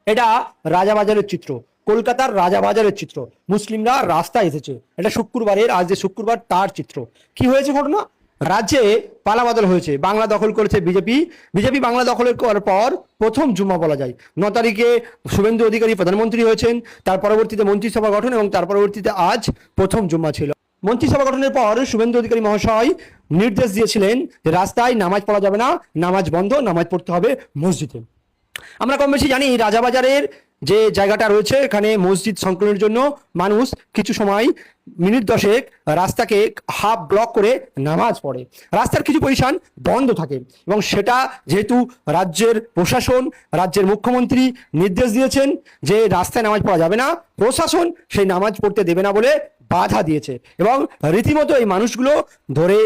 এটা রাজাবাজারের চিত্র, কলকাতার রাজাবাজারের চিত্র। মুসলিমরা রাস্তায় এসেছে, এটা শুক্রবারের, আজ যে শুক্রবার তার চিত্র। কি হয়েছে ঘটনা? রাজ্যে পালাবদল হয়েছে, বাংলা দখল করেছে বিজেপি। বিজেপি বাংলা দখলের করার পর প্রথম জুম্মা বলা যায়। 9 তারিখে শুভেন্দু অধিকারী প্রধানমন্ত্রী হয়েছেন, তার পরবর্তীতে মন্ত্রিসভা গঠন এবং তার পরবর্তীতে আজ প্রথম জুম্মা ছিল। মন্ত্রিসভা গঠনের পর শুভেন্দু অধিকারী মহাশয় নির্দেশ দিয়েছিলেন যে রাস্তায় নামাজ পড়া যাবে না, নামাজ বন্ধ, নামাজ পড়তে হবে মসজিদে। আমরা কম বেশি জানি রাজাবাজারের যে জায়গাটা রয়েছে, এখানে মসজিদ সংকলনের জন্য মানুষ কিছু সময় মিনিট 10 রাস্তাকে হাফ ব্লক করে নামাজ পড়ে। রাস্তার কিছু পজিশন বন্ধ থাকে এবং সেটা যেহেতু রাজ্যের প্রশাসন, রাজ্যের মুখ্যমন্ত্রী নির্দেশ দিয়েছেন যে রাস্তায় নামাজ পড়া যাবে না, প্রশাসন সেই নামাজ পড়তে দেবে না বলে বাধা দিয়েছে এবং রীতিমতো এই মানুষগুলো ধরে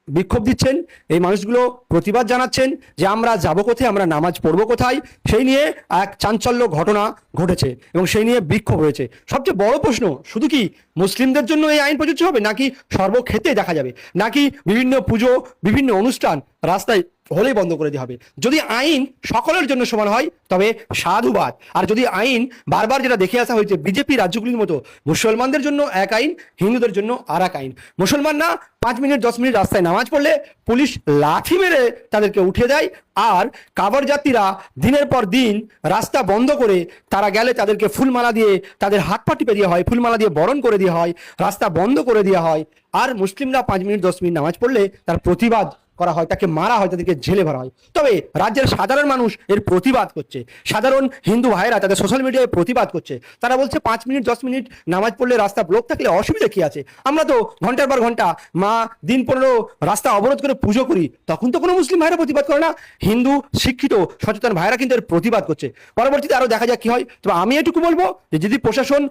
বিক্ষোভ দিচ্ছেন। এই মানুষগুলো প্রতিবাদ জানাচ্ছেন যে আমরা যাব কোথায়, আমরা নামাজ পড়বো কোথায়। সেই নিয়ে এক চাঞ্চল্য ঘটনা ঘটেছে এবং সেই নিয়ে বিক্ষোভ হয়েছে। সবচেয়ে বড় প্রশ্ন, শুধু কি মুসলিমদের জন্য এই আইন প্রযোজ্য হবে, নাকি সর্বক্ষেত্রে দেখা যাবে, নাকি বিভিন্ন পুজো, বিভিন্ন অনুষ্ঠান রাস্তায় হলেই বন্ধ করে দেওয়া হবে? যদি আইন সকলের জন্য সমান হয় তবে সাধুবাদ। আর যদি আইন বারবার যেটা দেখে আসা হয়েছে বিজেপি রাজ্যগুলির মতো, মুসলমানদের জন্য এক আইন, হিন্দুদের জন্য আর এক আইন। মুসলমান না 5 মিনিট 10 মিনিট রাস্তায় নামাজ পড়লে পুলিশ লাঠি মেরে তাদেরকে উঠিয়ে দেয়, আর কাবার যাত্রীরা দিনের পর দিন রাস্তা বন্ধ করে তারা গেলে তাদেরকে ফুলমালা দিয়ে তাদের হাত পা টিপে দেওয়া হয়, ফুলমালা দিয়ে বরণ করে দেওয়া হয়, রাস্তা বন্ধ করে দেওয়া হয়। আর মুসলিমরা 5 মিনিট 10 মিনিট নামাজ পড়লে তার প্রতিবাদ করা হয়, তাকে মারা হয়, তাদেরকে জেলে ভরা হয়। তবে রাজ্যের সাধারণ মানুষ এর প্রতিবাদ করছে, সাধারণ হিন্দু ভাইরা তাদের সোশ্যাল মিডিয়ায় প্রতিবাদ করছে। তারা বলছে 5 মিনিট 10 মিনিট নামাজ পড়লে রাস্তা ব্লক থাকলে অসুবিধা কি আছে? আমরা তো ঘন্টার পর ঘন্টা মা দিন 15 রাস্তা অবরোধ করে পুজো করি, তখন তো কোনো মুসলিম ভাইরা প্রতিবাদ করে না। হিন্দু শিক্ষিত সচেতন ভাইরা কিন্তু এর প্রতিবাদ করছে। পরবর্তীতে আরো দেখা যাক কি হয়। তবে আমি এটুকু বলবো যে যদি প্রশাসন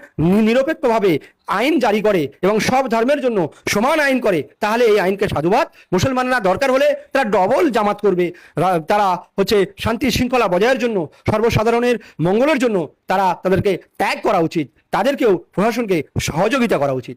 নিরপেক্ষভাবে আইন জারি করে এবং সব ধর্মের জন্য সমান আইন করে, তাহলে এই আইনকে সাধুবাদ। মুসলমানরা দরকার হলে তারা ডবল জামাত করবে, তারা শান্তি শৃঙ্খলা বজায়ের জন্য, সর্বসাধারণের মঙ্গলের জন্য তারা তাদেরকে ত্যাগ করা উচিত, তাদেরকেও প্রশাসনকে সহযোগিতা করা উচিত।